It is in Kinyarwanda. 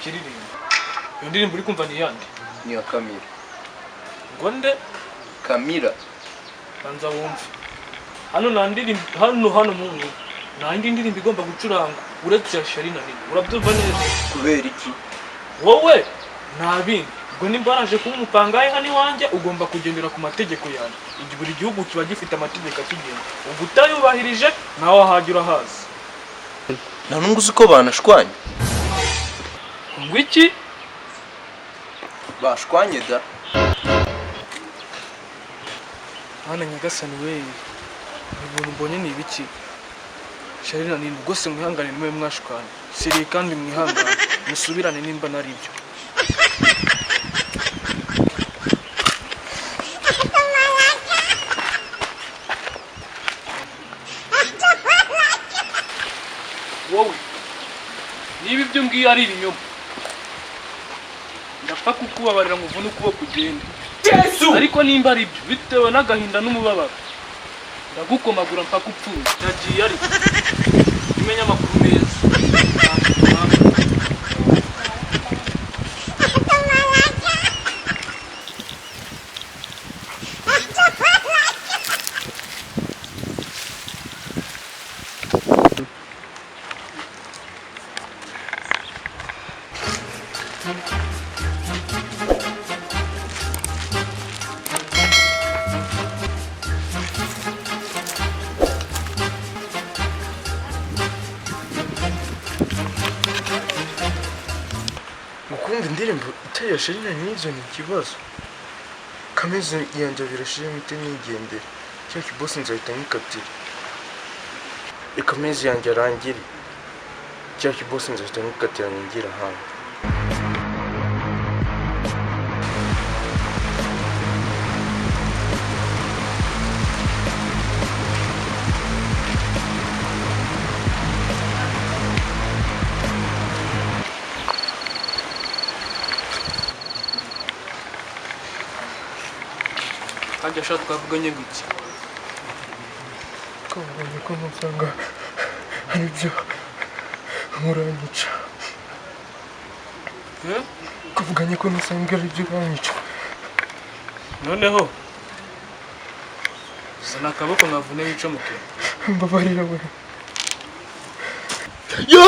ukiririmba. Iyo ndirimbo uri kumva ni yande? Ni ya Kamira. Ngo nde? Kamira. Banza wumve. Hano mungu. Nta indi ndirimbo igomba gucuranga uretse ya Charly na Nina. Urabyumva neza? Kubera iki? Wowe nta bindi. Ubwo nimba waraje kuba umupangayi hano iwanjye ugomba kugendera ku mategeko yanjye. Buri gihugu kiba gifite amategeko akigenga. Ubwo utayubahirije nawe wahajya urahazi. Nta nungu uzi ko banashwanye. Ngo iki? Bashwanye da. Hana nyagasani we. Ibintu mbonye ni ibiki? Charly na Nina ubwo se mwihangane nimwe mwashukanye. Siri kandi mwihangane. Musubirane nimba naribyo. Wowe niba ibyo mbwiye ari ibinyoma ndapfa kukubabarira ngo uvune ukuboko ugende. Ariko nimba ari ibyo bitewe n'agahinda n'umubabaro ndagukomagura mpaka upfuye. Nagiye ariko umenya amakuru meza. Kumva indirimbo itari ya Charly na Nina ni ikibazo. Kameze yanjye birashira imite nigendera. Cya kibosi nzahita nkikatira. Ikameze yanjye arangire. Cya kibosi nzahita nkikatira ngira hano. Kandi ashaka twavuganye gutya. Kabonye ko amafaranga ari byo muranyica. Kavuganye ko amafaranga ari byo uranyica. Noneho zana akaboko nkavune wicomuke. Mbabarira we. Yo!